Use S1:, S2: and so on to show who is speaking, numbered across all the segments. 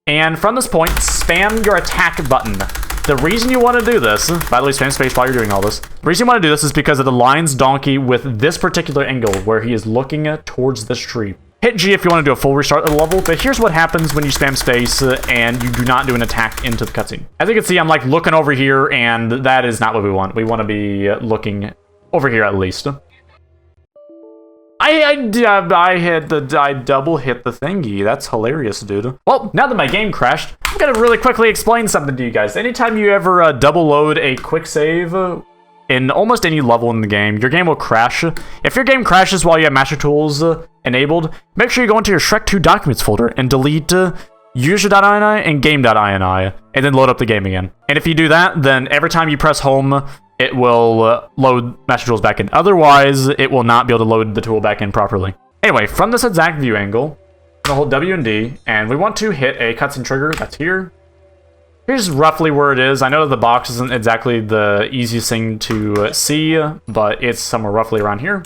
S1: And from this point, spam your attack button. The reason you want to do this, by the way, spam space while you're doing all this. The reason you want to do this is because it aligns Donkey with this particular angle where he is looking towards this tree. Hit G if you want to do a full restart of the level, but here's what happens when you spam space and you do not do an attack into the cutscene. As you can see, I'm like looking over here, and that is not what we want. We want to be looking over here at least. I double hit the thingy. That's hilarious, dude. Well, now that my game crashed, I'm gonna really quickly explain something to you guys. Anytime you ever double load a quick save in almost any level in the game, your game will crash. If your game crashes while you have Master Tools enabled, make sure you go into your Shrek 2 Documents folder and delete user.ini and game.ini, and then load up the game again. And if you do that, then every time you press home, it will load Master Tools back in. Otherwise, it will not be able to load the tool back in properly. Anyway, from this exact view angle, I'm gonna hold W and D, and we want to hit a cutscene trigger that's here. Here's roughly where it is. I know that the box isn't exactly the easiest thing to see, but it's somewhere roughly around here.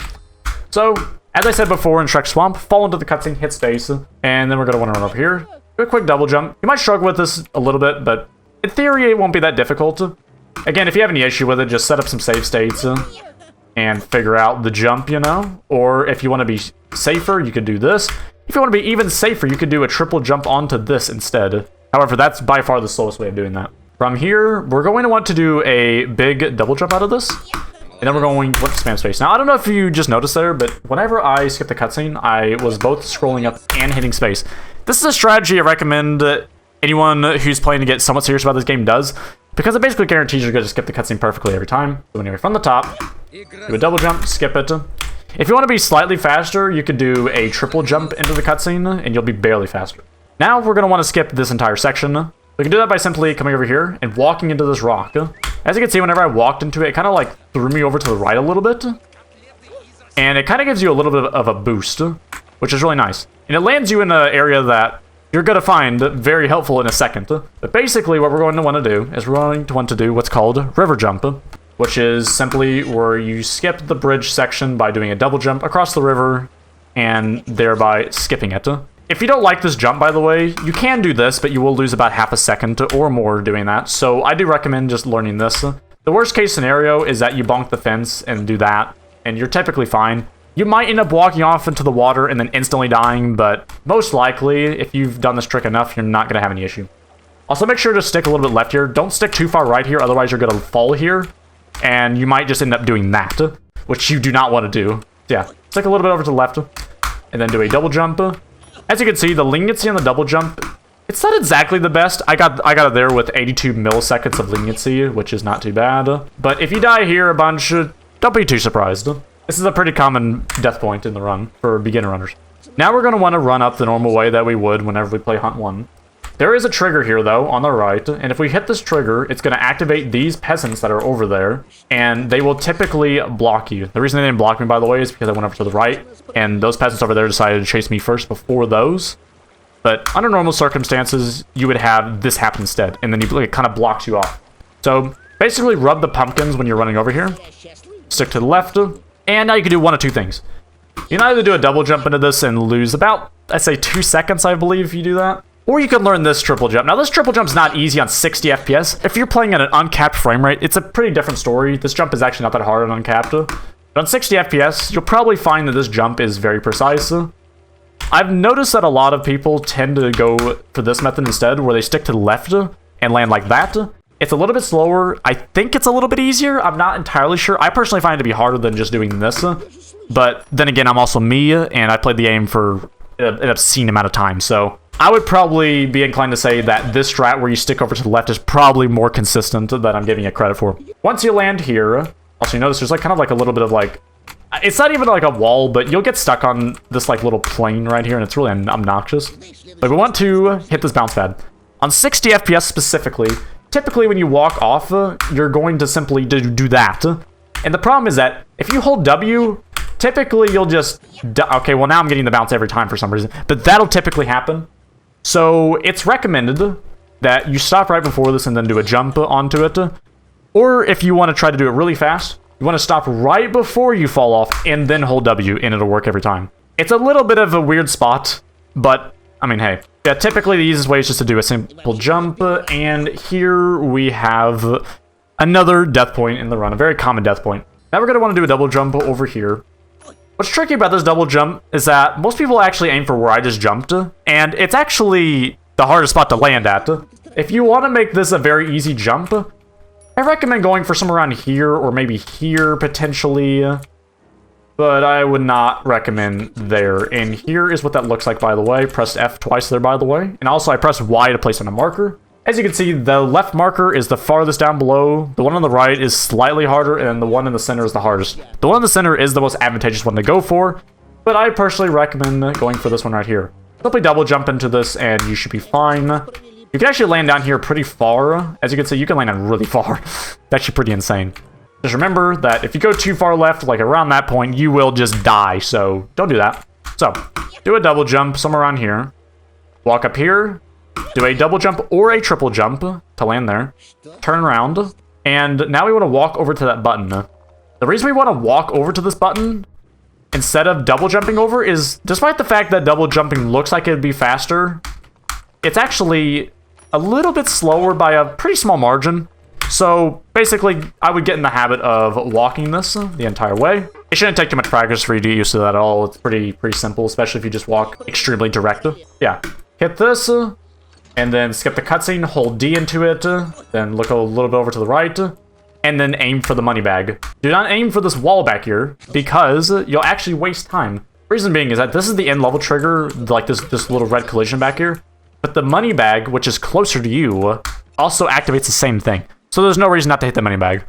S1: So, as I said before in Shrek Swamp, fall into the cutscene, hit space, and then we're gonna want to run over here. Do a quick double jump. You might struggle with this a little bit, but in theory, it won't be that difficult. Again, if you have any issue with it, just set up some save states and figure out the jump, you know? Or if you want to be safer, you could do this. If you want to be even safer, you could do a triple jump onto this instead. However, that's by far the slowest way of doing that. From here, we're going to want to do a big double jump out of this. And then we're going to spam space. Now, I don't know if you just noticed there, but whenever I skip the cutscene, I was both scrolling up and hitting space. This is a strategy I recommend anyone who's playing to get somewhat serious about this game does, because it basically guarantees you're going to skip the cutscene perfectly every time. So anyway, from the top, do a double jump, skip it. If you want to be slightly faster, you could do a triple jump into the cutscene, and you'll be barely faster. Now, we're going to want to skip this entire section. We can do that by simply coming over here and walking into this rock. As you can see, whenever I walked into it, it kind of like threw me over to the right a little bit. And it kind of gives you a little bit of a boost, which is really nice. And it lands you in an area that you're going to find very helpful in a second. But basically, what we're going to want to do is we're going to want to do what's called river jump, which is simply where you skip the bridge section by doing a double jump across the river and thereby skipping it. If you don't like this jump, by the way, you can do this, but you will lose about half a second or more doing that. So I do recommend just learning this. The worst case scenario is that you bonk the fence and do that, and you're typically fine. You might end up walking off into the water and then instantly dying, but most likely, if you've done this trick enough, you're not going to have any issue. Also, make sure to stick a little bit left here. Don't stick too far right here, otherwise you're going to fall here, and you might just end up doing that, which you do not want to do. Yeah, stick a little bit over to the left, and then do a double jump. As you can see, the leniency on the double jump, it's not exactly the best. I got it there with 82 milliseconds of leniency, which is not too bad. But if you die here a bunch, don't be too surprised. This is a pretty common death point in the run for beginner runners. Now we're going to want to run up the normal way that we would whenever we play Hunt 1. There is a trigger here, though, on the right, and if we hit this trigger, it's going to activate these peasants that are over there, and they will typically block you. The reason they didn't block me, by the way, is because I went over to the right, and those peasants over there decided to chase me first before those. But under normal circumstances, you would have this happen instead, and then it kind of blocks you off. So basically, rub the pumpkins when you're running over here, stick to the left, and now you can do one of two things. You can either do a double jump into this and lose about, I'd say, 2 seconds, I believe, if you do that. Or you can learn this triple jump. Now, this triple jump's not easy on 60 FPS. If you're playing at an uncapped frame rate, it's a pretty different story. This jump is actually not that hard on uncapped. But on 60 FPS, you'll probably find that this jump is very precise. I've noticed that a lot of people tend to go for this method instead, where they stick to the left and land like that. It's a little bit slower. I think it's a little bit easier. I'm not entirely sure. I personally find it to be harder than just doing this. But then again, I'm also me, and I played the game for an obscene amount of time, so I would probably be inclined to say that this strat where you stick over to the left is probably more consistent than I'm giving it credit for. Once you land here, also you notice there's like kind of like a little bit of like, it's not even like a wall, but you'll get stuck on this like little plane right here, and it's really obnoxious. But we want to hit this bounce pad. On 60 FPS specifically, typically when you walk off, you're going to simply do that. And the problem is that if you hold W, typically you'll just, okay, well now I'm getting the bounce every time for some reason, but that'll typically happen. So it's recommended that you stop right before this and then do a jump onto it. Or if you want to try to do it really fast, you want to stop right before you fall off and then hold W, and it'll work every time. It's a little bit of a weird spot, but I mean, hey, Yeah, typically the easiest way is just to do a simple jump, and here we have another death point in the run, a very common death point. Now we're going to want to do a double jump over here. What's tricky about this double jump is that most people actually aim for where I just jumped, and it's actually the hardest spot to land at. If you want to make this a very easy jump, I recommend going for somewhere around here, or maybe here, potentially. But I would not recommend there. And here is what that looks like, by the way. Press F twice there, by the way. And also, I press Y to place on a marker. As you can see, the left marker is the farthest down below. The one on the right is slightly harder, and the one in the center is the hardest. The one in the center is the most advantageous one to go for, but I personally recommend going for this one right here. Simply double jump into this, and you should be fine. You can actually land down here pretty far. As you can see, you can land down really far. That's actually pretty insane. Just remember that if you go too far left, like around that point, you will just die, so don't do that. So, do a double jump somewhere around here. Walk up here. Do a double jump or a triple jump to land there. Turn around. And now we want to walk over to that button. The reason we want to walk over to this button instead of double jumping over is, despite the fact that double jumping looks like it'd be faster, it's actually a little bit slower by a pretty small margin. So basically, I would get in the habit of walking this the entire way. It shouldn't take too much practice for you to get used to that at all. It's pretty simple, especially if you just walk extremely direct. Yeah, hit this, and then skip the cutscene, hold D into it, then look a little bit over to the right, and then aim for the money bag. Do not aim for this wall back here, because you'll actually waste time. Reason being is that this is the end level trigger, like this little red collision back here, but the money bag, which is closer to you, also activates the same thing. So there's no reason not to hit the money bag.